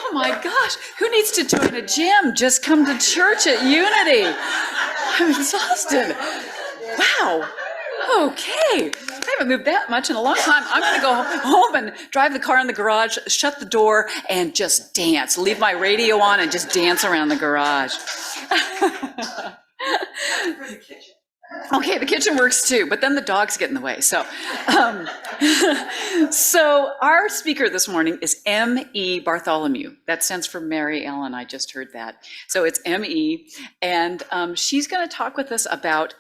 Oh my gosh, who needs to join a gym? Just come to church at Unity. I'm exhausted. Wow. Okay. I haven't moved that much in a long time. I'm going to go home and drive the car in the garage, shut the door, and just dance. Leave my radio on and just dance around the garage. Okay, the kitchen works too, but then the dogs get in the way. So our speaker this morning is M.E. Bartholomew. That stands for Mary Ellen. I just heard that. So it's M.E. And she's going to talk with us about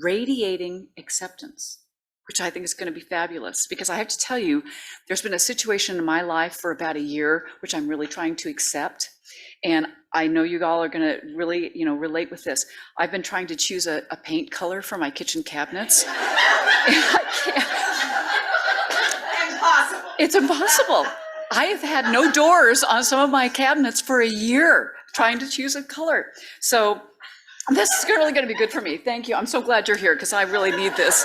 radiating acceptance, which I think is going to be fabulous, because I have to tell you, there's been a situation in my life for about a year, which I'm really trying to accept. And I know you all are going to really, relate with this. I've been trying to choose a paint color for my kitchen cabinets. Impossible. It's impossible. I have had no doors on some of my cabinets for a year trying to choose a color. So this is really going to be good for me. Thank you. I'm so glad you're here because I really need this.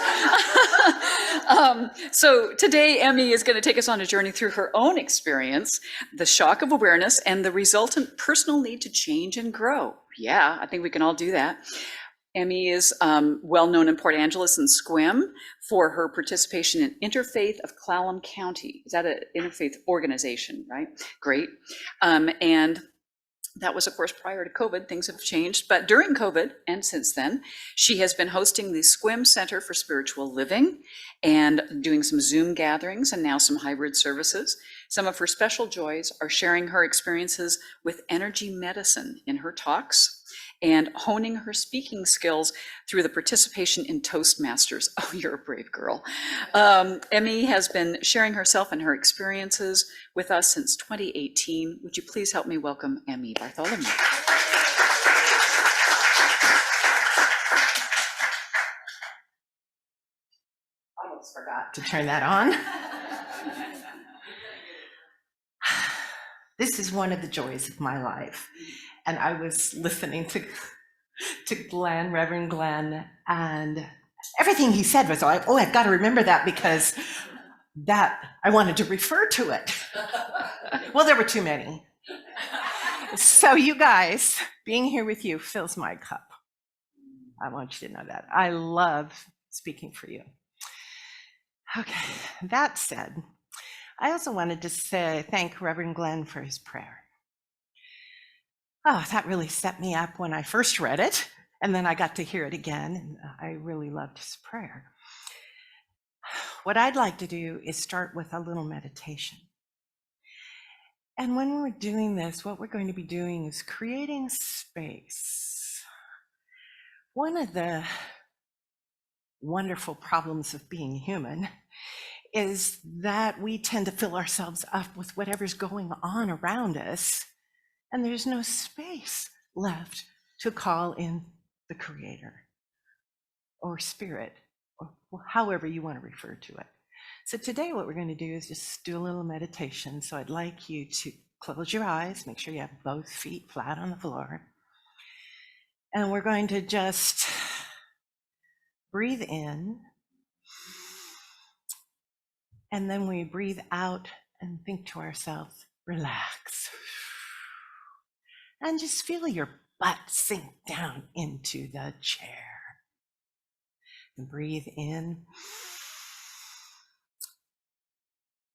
So today, Emmy is going to take us on a journey through her own experience, the shock of awareness, and the resultant personal need to change and grow. Yeah, I think we can all do that. Emmy is well known in Port Angeles and Sequim for her participation in Interfaith of Clallam County. Is that an interfaith organization, right? Great. And that was, of course, prior to COVID. Things have changed. But during COVID and since then, she has been hosting the Sequim Center for Spiritual Living and doing some Zoom gatherings and now some hybrid services. Some of her special joys are sharing her experiences with energy medicine in her talks and honing her speaking skills through the participation in Toastmasters. Oh, you're a brave girl. Emmy has been sharing herself and her experiences with us since 2018. Would you please help me welcome Emmy Bartholomew? Almost forgot to turn that on. This is one of the joys of my life. And I was listening to Glenn, Reverend Glenn, and everything he said was like, oh, I've got to remember that because that I wanted to refer to it. Well, there were too many. So you guys, being here with you fills my cup. I want you to know that. I love speaking for you. Okay, that said, I also wanted to thank Reverend Glenn for his prayer. Oh, that really set me up when I first read it, and then I got to hear it again, and I really loved his prayer. What I'd like to do is start with a little meditation. And when we're doing this, what we're going to be doing is creating space. One of the wonderful problems of being human is that we tend to fill ourselves up with whatever's going on around us, and there's no space left to call in the Creator or Spirit, or however you want to refer to it. So today what we're going to do is just do a little meditation. So I'd like you to close your eyes, make sure you have both feet flat on the floor. And we're going to just breathe in. And then we breathe out and think to ourselves, relax. And just feel your butt sink down into the chair. And breathe in.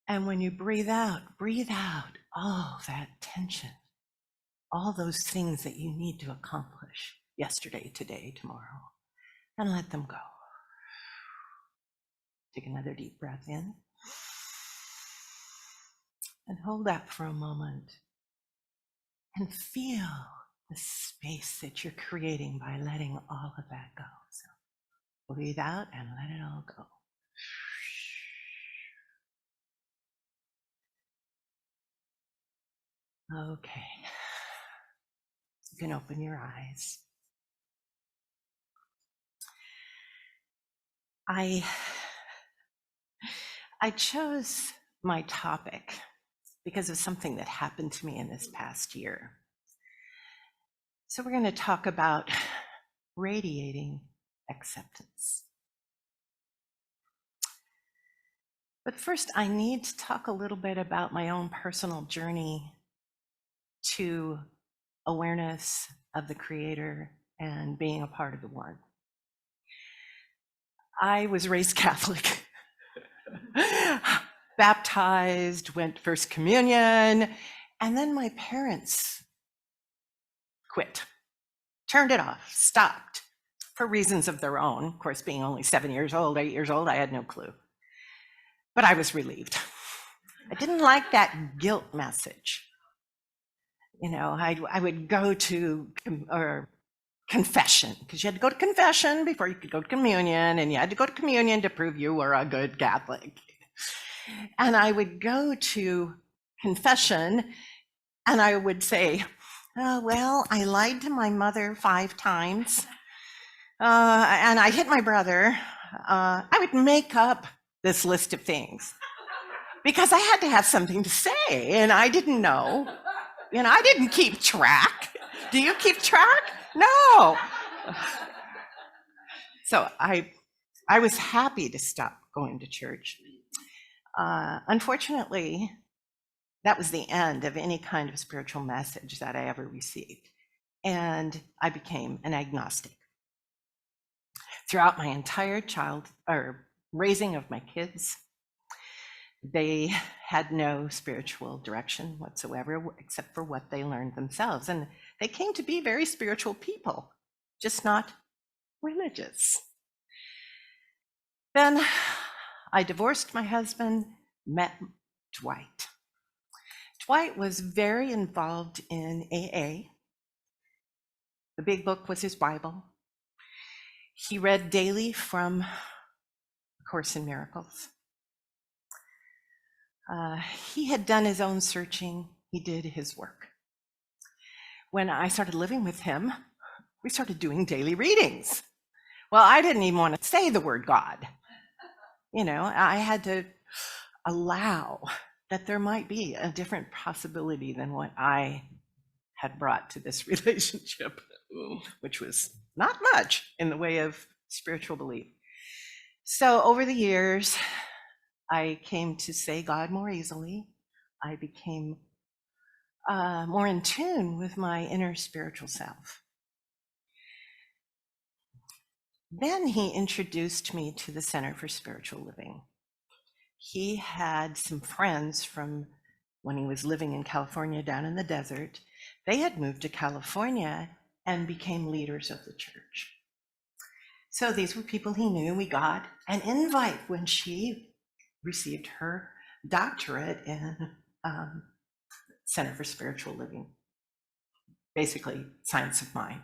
And when you breathe out all that tension, all those things that you need to accomplish yesterday, today, tomorrow, and let them go. Take another deep breath in. And hold that for a moment. And feel the space that you're creating by letting all of that go. So breathe out and let it all go. Okay. You can open your eyes. I chose my topic because of something that happened to me in this past year. So we're going to talk about radiating acceptance. But first, I need to talk a little bit about my own personal journey to awareness of the Creator and being a part of the One. I was raised Catholic, baptized, went to First Communion, and then my parents quit, turned it off, stopped for reasons of their own. Of course, being only 7 years old, 8 years old, I had no clue. But I was relieved. I didn't like that guilt message. You know, I would go to confession, because you had to go to confession before you could go to communion, and you had to go to communion to prove you were a good Catholic. And I would go to confession and I would say, oh, well, I lied to my mother 5 times and I hit my brother. I would make up this list of things because I had to have something to say, and I didn't know. You know, I didn't keep track. Do you keep track? No. So I was happy to stop going to church. Unfortunately, that was the end of any kind of spiritual message that I ever received. And I became an agnostic. Throughout my entire raising of my kids, they had no spiritual direction whatsoever, except for what they learned themselves. And they came to be very spiritual people, just not religious. Then I divorced my husband, met Dwight. Dwight was very involved in AA. The big book was his Bible. He read daily from A Course in Miracles. He had done his own searching. He did his work. When I started living with him, we started doing daily readings. Well, I didn't even want to say the word God. You know, I had to allow that there might be a different possibility than what I had brought to this relationship, which was not much in the way of spiritual belief. So over the years, I came to say God more easily. I became more in tune with my inner spiritual self. Then he introduced me to the Center for Spiritual Living. He had some friends from when he was living in California down in the desert. They had moved to California and became leaders of the church. So these were people he knew. We got an invite when she received her doctorate in Center for Spiritual Living, basically science of mind.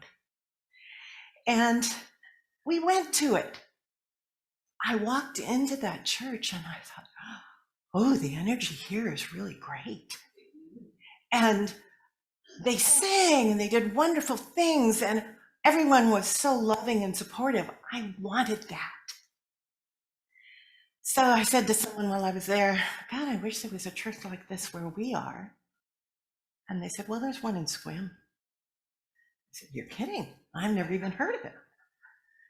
And we went to it. I walked into that church and I thought, oh, the energy here is really great. And they sang and they did wonderful things and everyone was so loving and supportive. I wanted that. So I said to someone while I was there, God, I wish there was a church like this where we are. And they said, well, there's one in Sequim. I said, you're kidding. I've never even heard of it.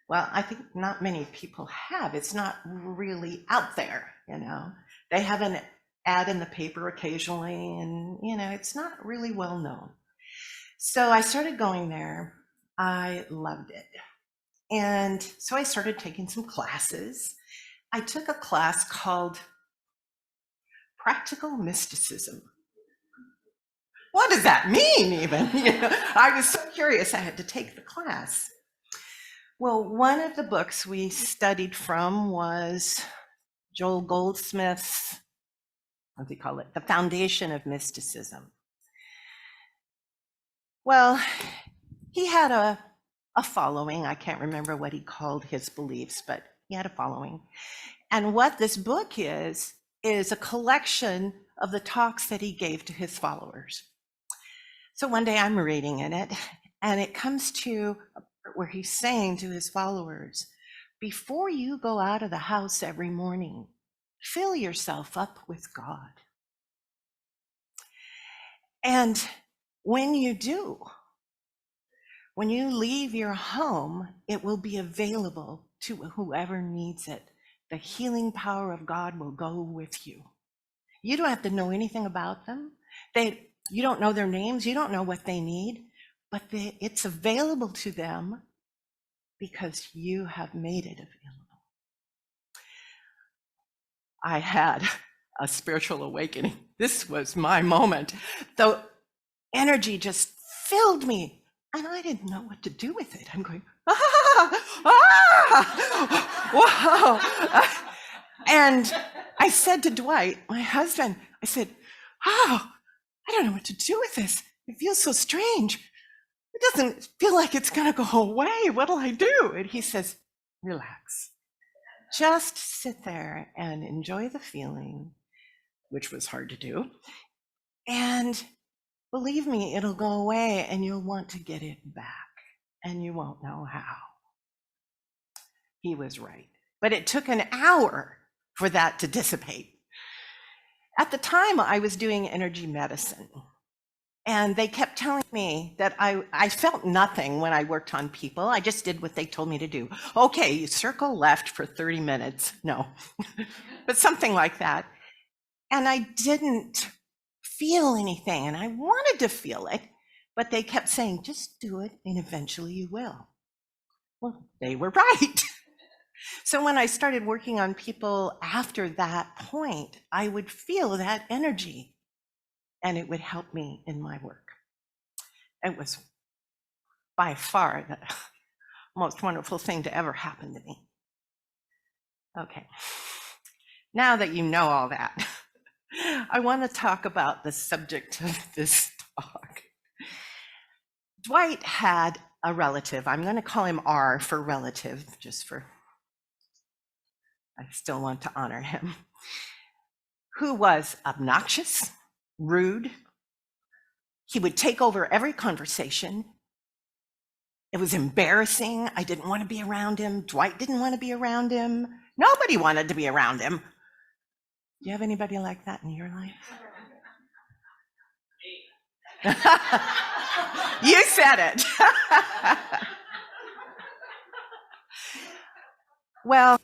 Well, I think not many people have. It's not really out there, you know. They have an ad in the paper occasionally, and, you know, it's not really well known. So I started going there. I loved it. And so I started taking some classes. I took a class called Practical Mysticism. What does that mean, even? You know, I was so curious, I had to take the class. Well, one of the books we studied from was Joel Goldsmith's, what do you call it? The Foundation of Mysticism. Well, he had a following. I can't remember what he called his beliefs, but he had a following. And what this book is a collection of the talks that he gave to his followers. So one day I'm reading in it, and it comes to where he's saying to his followers, before you go out of the house every morning, fill yourself up with God. And when you do, when you leave your home, it will be available to whoever needs it. The healing power of God will go with you. You don't have to know anything about them. You don't know their names, you don't know what they need, but it's available to them because you have made it available. I had a spiritual awakening. This was my moment. The energy just filled me, and I didn't know what to do with it. I'm going, whoa. And I said to Dwight, my husband, I said, oh, I don't know what to do with this. It feels so strange. It doesn't feel like it's going to go away. What'll I do? And he says, relax. Just sit there and enjoy the feeling, which was hard to do. And believe me, it'll go away and you'll want to get it back and you won't know how. He was right. But it took an hour for that to dissipate. At the time, I was doing energy medicine. And they kept telling me that I felt nothing when I worked on people. I just did what they told me to do. Okay, you circle left for 30 minutes. No, but something like that. And I didn't feel anything, and I wanted to feel it, but they kept saying, just do it, and eventually you will. Well, they were right. So when I started working on people after that point, I would feel that energy. And it would help me in my work. It was by far the most wonderful thing to ever happen to me. Okay, now that you know all that, I want to talk about the subject of this talk. Dwight had a relative, I'm going to call him R for relative, I still want to honor him, who was obnoxious, rude. He would take over every conversation. It was embarrassing. I didn't want to be around him. Dwight didn't want to be around him. Nobody wanted to be around him. Do you have anybody like that in your life? You said it. Well,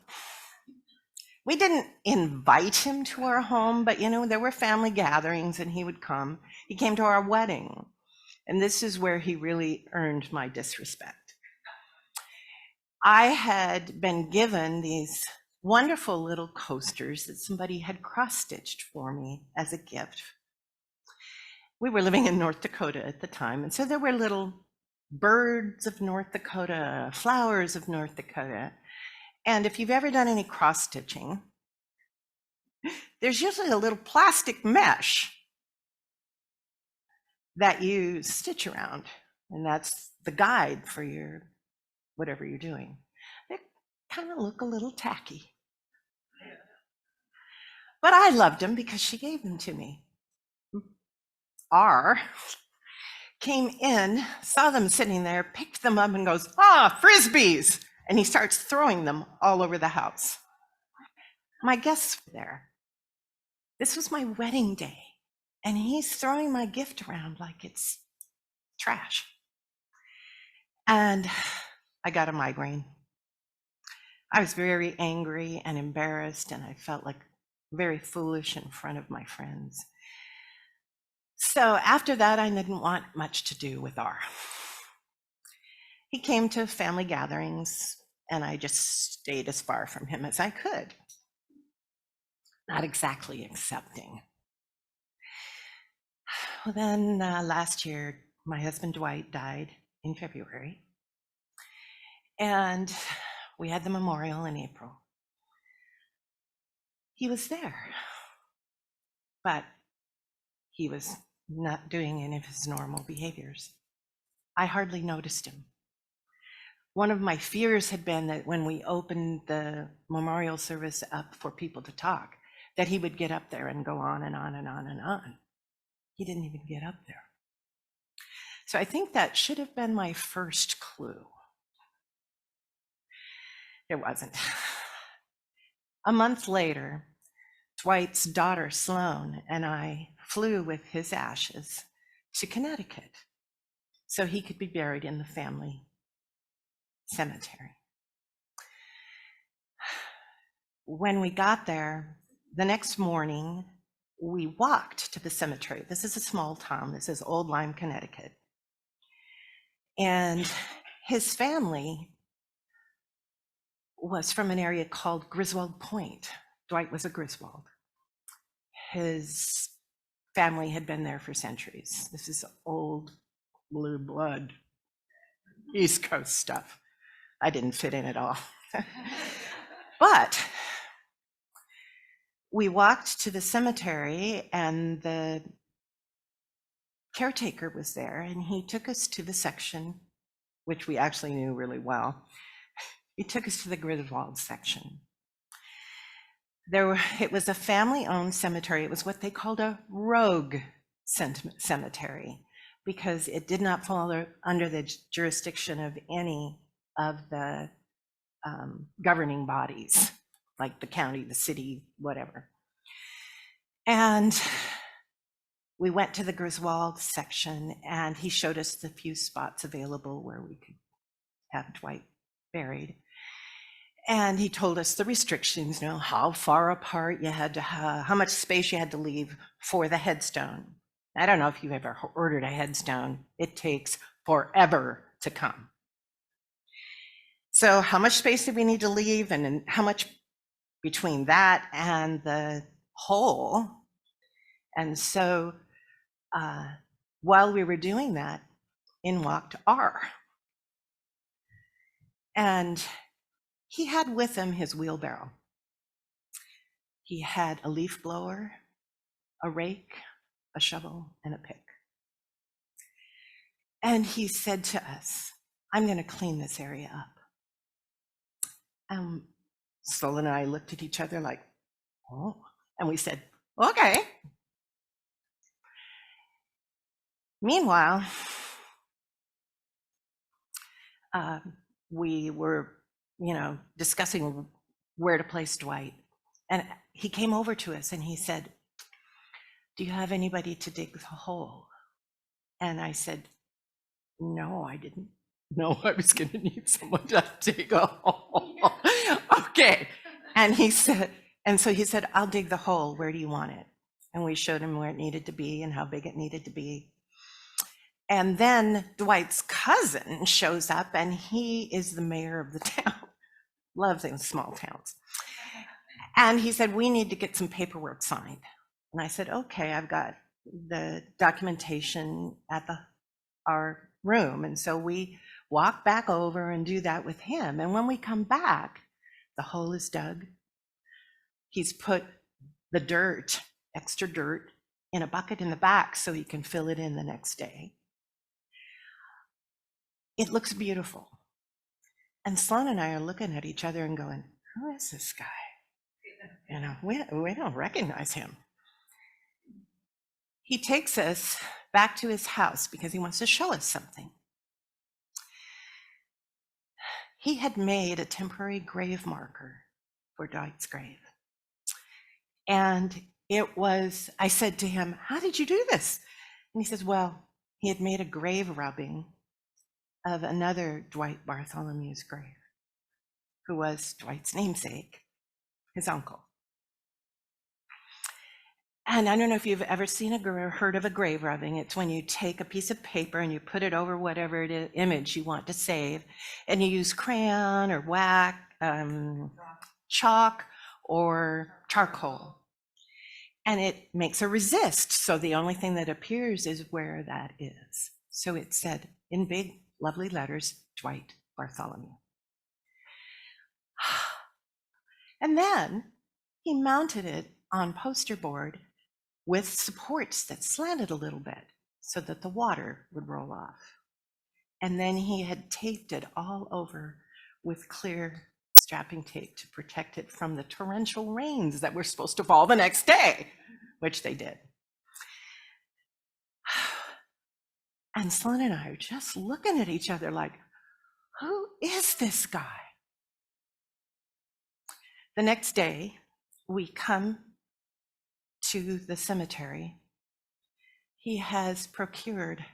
we didn't invite him to our home, but there were family gatherings and he would come. He came to our wedding. And this is where he really earned my disrespect. I had been given these wonderful little coasters that somebody had cross-stitched for me as a gift. We were living in North Dakota at the time, and so there were little birds of North Dakota, flowers of North Dakota. And if you've ever done any cross-stitching, there's usually a little plastic mesh that you stitch around, and that's the guide for your whatever you're doing. They kind of look a little tacky. But I loved them because she gave them to me. R came in, saw them sitting there, picked them up and goes, frisbees! And he starts throwing them all over the house. My guests were there. This was my wedding day. And he's throwing my gift around like it's trash. And I got a migraine. I was very angry and embarrassed, and I felt like very foolish in front of my friends. So after that, I didn't want much to do with R. He came to family gatherings, and I just stayed as far from him as I could. Not exactly accepting. Well, then last year, my husband Dwight died in February, and we had the memorial in April. He was there, but he was not doing any of his normal behaviors. I hardly noticed him. One of my fears had been that when we opened the memorial service up for people to talk, that he would get up there and go on and on and on and on. He didn't even get up there. So I think that should have been my first clue. It wasn't. A month later, Dwight's daughter, Sloan, and I flew with his ashes to Connecticut so he could be buried in the family cemetery. When we got there, the next morning, we walked to the cemetery. This is a small town. This is Old Lyme, Connecticut. And his family was from an area called Griswold Point. Dwight was a Griswold. His family had been there for centuries. This is old blue blood, East Coast stuff. I didn't fit in at all. But we walked to the cemetery and the caretaker was there and he took us to the section, which we actually knew really well. He took us to the Griswold section. It was a family-owned cemetery. It was what they called a rogue cemetery because it did not fall under the jurisdiction of any of the governing bodies, like the county, the city, whatever. And we went to the Griswold section and he showed us the few spots available where we could have Dwight buried. And he told us the restrictions, you know, how far apart you had to have, how much space you had to leave for the headstone. I don't know if you've ever ordered a headstone. It takes forever to come. So how much space did we need to leave and how much between that and the hole? And so while we were doing that, in walked R. And he had with him his wheelbarrow. He had a leaf blower, a rake, a shovel, and a pick. And he said to us, I'm going to clean this area up. Solon and I looked at each other like, oh, and we said, okay. Meanwhile, we were, discussing where to place Dwight. And he came over to us and he said, do you have anybody to dig the hole? And I said, no, I didn't know I was going to need someone to dig a hole. Okay. And so he said, I'll dig the hole. Where do you want it? And we showed him where it needed to be and how big it needed to be. And then Dwight's cousin shows up and he is the mayor of the town. Loves those small towns. And he said, we need to get some paperwork signed. And I said, okay, I've got the documentation at our room. And so we walk back over and do that with him. And when we come back, the hole is dug. He's put the dirt, extra dirt, in a bucket in the back so he can fill it in the next day. It looks beautiful. And Sloan and I are looking at each other and going, who is this guy? We don't recognize him. He takes us back to his house because he wants to show us something. He had made a temporary grave marker for Dwight's grave. And I said to him, how did you do this? And he says, well, he had made a grave rubbing of another Dwight Bartholomew's grave, who was Dwight's namesake, his uncle. And I don't know if you've ever seen or heard of a grave rubbing. It's when you take a piece of paper and you put it over whatever image you want to save, and you use crayon or chalk or charcoal. And it makes a resist, so the only thing that appears is where that is. So it said in big, lovely letters, Dwight Bartholomew. And then he mounted it on poster board with supports that slanted a little bit so that the water would roll off. And then he had taped it all over with clear strapping tape to protect it from the torrential rains that were supposed to fall the next day, which they did. And Sloan and I are just looking at each other like, who is this guy? The next day, we come to the cemetery. He has procured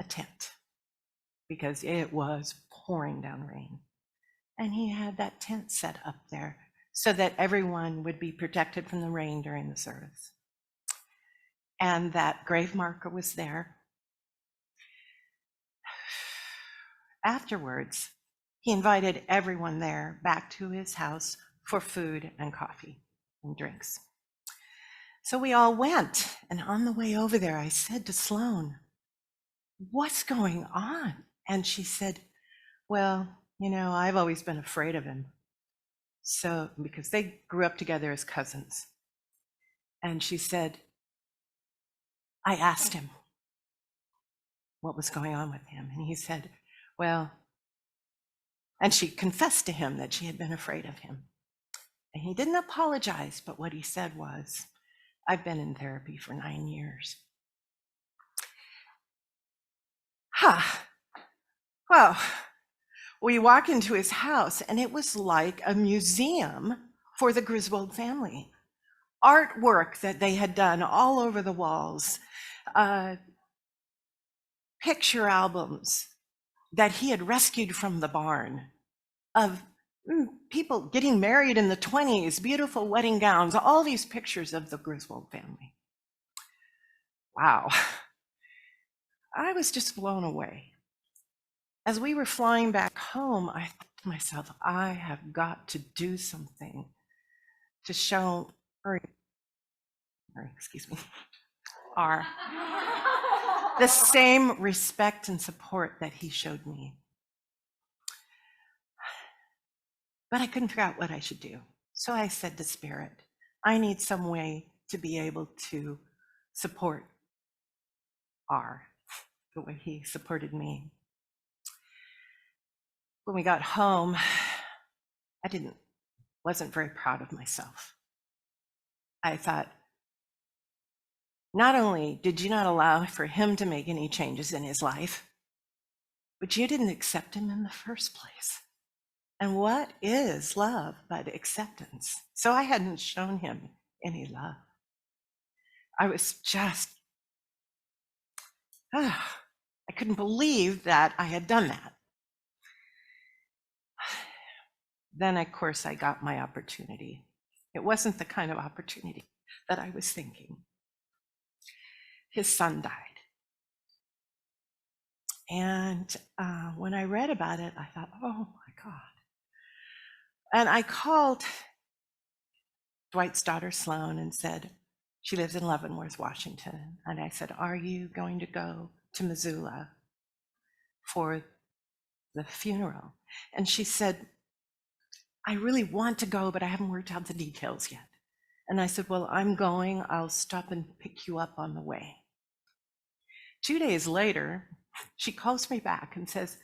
a tent because it was pouring down rain. And he had that tent set up there so that everyone would be protected from the rain during the service. and that grave marker was there. Afterwards, he invited everyone there back to his house for food and coffee and drinks. So we all went, and on the way over there, I said to Sloan, "What's going on?" And she said, "Well, I've always been afraid of him." So, because they grew up together as cousins. And she said, I asked him what was going on with him. And he said, well, and she confessed to him that she had been afraid of him. And he didn't apologize, but what he said was, I've been in therapy for 9 years. Well, we walk into his house, and it was like a museum for the Griswold family. Artwork that they had done all over the walls, picture albums that he had rescued from the barn of people getting married in the 20s, beautiful wedding gowns, all these pictures of the Griswold family. Wow. I was just blown away. As we were flying back home, I thought to myself, I have got to do something to show the same respect and support that he showed me. But I couldn't figure out what I should do. So I said to Spirit, I need some way to be able to support R the way he supported me. When we got home, I wasn't very proud of myself. I thought, not only did you not allow for him to make any changes in his life, but you didn't accept him in the first place. And what is love but acceptance? So I hadn't shown him any love. I was just, I couldn't believe that I had done that. Then, of course, I got my opportunity. It wasn't the kind of opportunity that I was thinking. His son died. And when I read about it, I thought, oh my God. And I called Dwight's daughter, Sloan, and said, she lives in Leavenworth, Washington. And I said, are you going to go to Missoula for the funeral? And she said, I really want to go, but I haven't worked out the details yet. And I said, well, I'm going. I'll stop and pick you up on the way. 2 days later, she calls me back and says,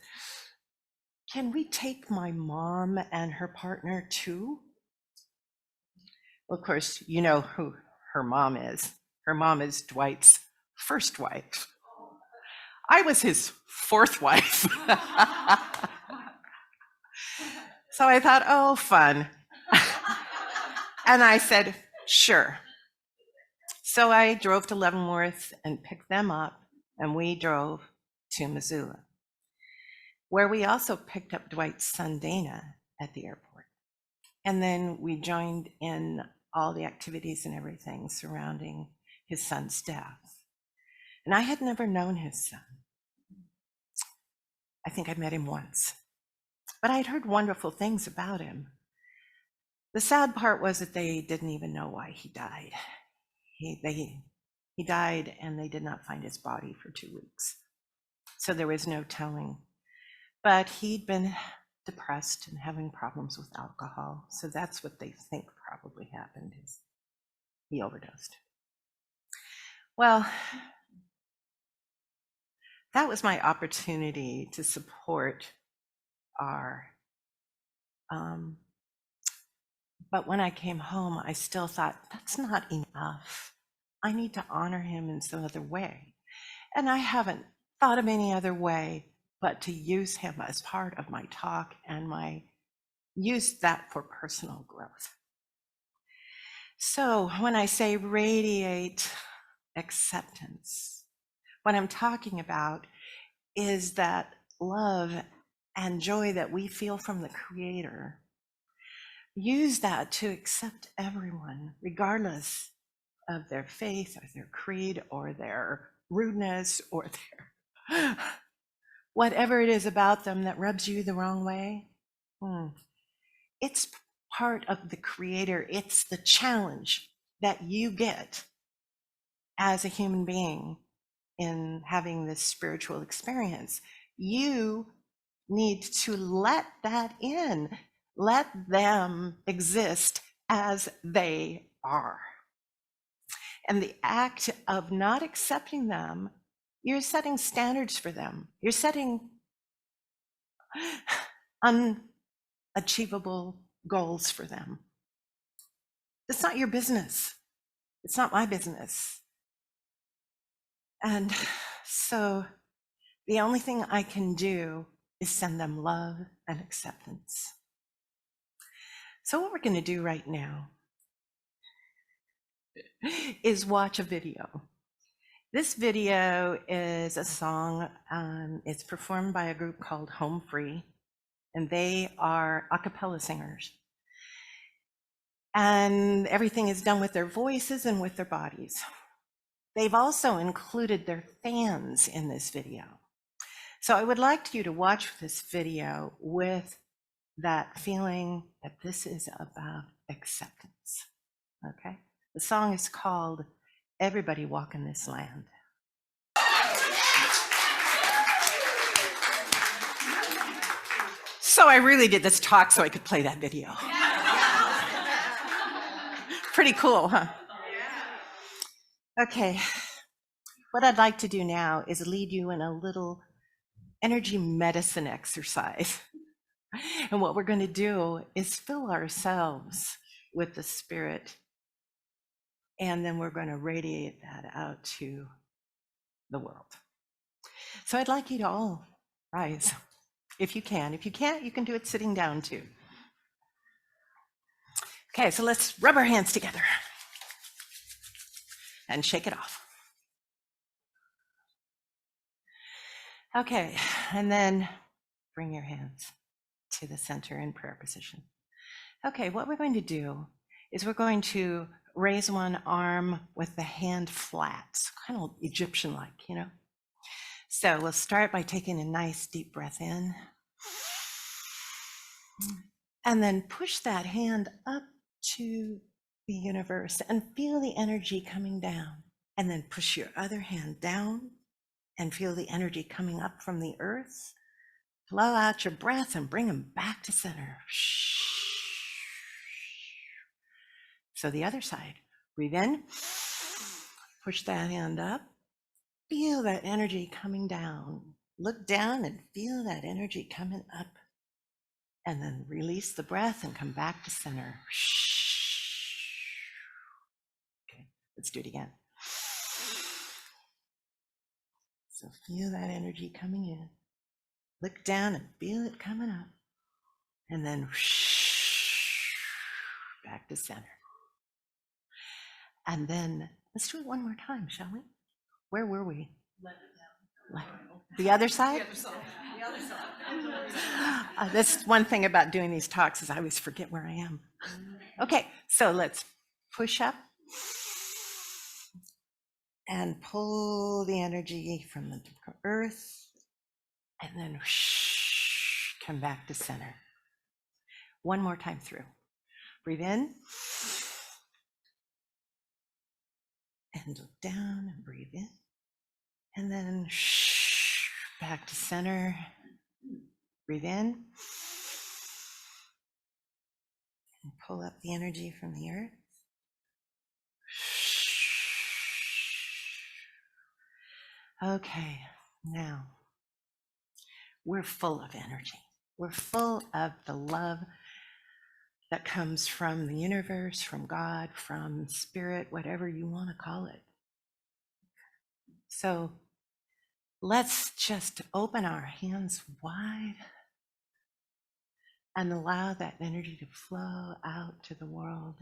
can we take my mom and her partner too? Well, of course, you know who her mom is. Her mom is Dwight's first wife. I was his fourth wife. So I thought, oh, fun. And I said, sure. So I drove to Leavenworth and picked them up, and we drove to Missoula, where we also picked up Dwight's son, Dana, at the airport. And then we joined in all the activities and everything surrounding his son's death. And I had never known his son. I think I met him once, but I'd heard wonderful things about him. The sad part was that they didn't even know why he died. He died and they did not find his body for 2 weeks. So there was no telling. But he'd been depressed and having problems with alcohol. So that's what they think probably happened, is he overdosed. Well, that was my opportunity to support R. But when I came home, I still thought, that's not enough. I need to honor him in some other way. And I haven't thought of any other way but to use him as part of my talk and use that for personal growth. So when I say radiate acceptance, what I'm talking about is that love and joy that we feel from the Creator. Use that to accept everyone, regardless of their faith or their creed or their rudeness or their whatever it is about them that rubs you the wrong way. It's part of the Creator. It's the challenge that you get as a human being in having this spiritual experience. You need to let that in. Let them exist as they are. And the act of not accepting them, you're setting standards for them. You're setting unachievable goals for them. It's not your business. It's not my business. And so the only thing I can do is send them love and acceptance. So what we're going to do right now is watch a video. This video is a song. It's performed by a group called Home Free, and they are a cappella singers. And everything is done with their voices and with their bodies. They've also included their fans in this video. So I would like you to watch this video with that feeling that this is about acceptance, okay? The song is called Everybody Walk in This Land. So I really did this talk so I could play that video. Pretty cool, huh? Okay, what I'd like to do now is lead you in a little energy medicine exercise. And what we're going to do is fill ourselves with the Spirit, and then we're going to radiate that out to the world. So I'd like you to all rise, if you can. If you can't, you can do it sitting down too. Okay, so let's rub our hands together and shake it off. Okay, and then bring your hands to the center in prayer position. Okay, what we're going to do is we're going to raise one arm with the hand flat, kind of Egyptian-like, you know? So we'll start by taking a nice deep breath in. And then push that hand up to the universe and feel the energy coming down. And then push your other hand down and feel the energy coming up from the earth. Blow out your breath and bring them back to center. So the other side, breathe in, push that hand up, feel that energy coming down. Look down and feel that energy coming up. And then release the breath and come back to center. Okay, let's do it again. So feel that energy coming in. Look down and feel it coming up. And then back to center. And then let's do it one more time, shall we? Where were we? The other side? The other side. That's one thing about doing these talks is I always forget where I am. Okay, so let's push up and pull the energy from the earth and then come back to center. One more time through. Breathe in and look down and breathe in. And then back to center. Breathe in. And pull up the energy from the earth. Okay, now we're full of energy. We're full of the love that comes from the universe, from God, from spirit, whatever you want to call it. So let's just open our hands wide and allow that energy to flow out to the world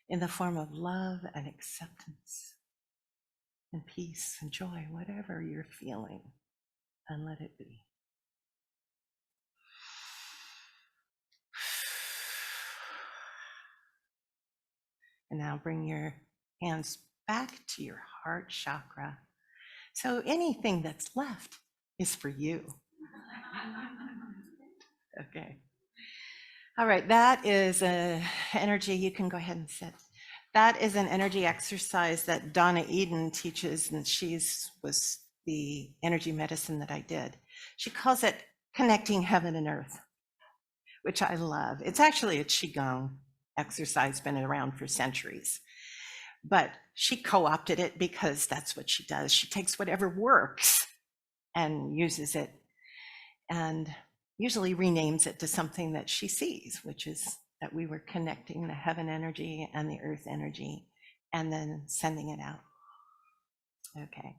in the form of love and acceptance and peace and joy, whatever you're feeling, and let it be. And now bring your hands back to your heart chakra. So anything that's left is for you. Okay. All right, that is an energy. You can go ahead and sit. That is an energy exercise that Donna Eden teaches, and was the energy medicine that I did. She calls it connecting heaven and earth, which I love. It's actually a Qigong exercise, been around for centuries. But she co-opted it because that's what she does. She takes whatever works and uses it, and usually renames it to something that she sees, which is that we were connecting the heaven energy and the earth energy and then sending it out. Okay.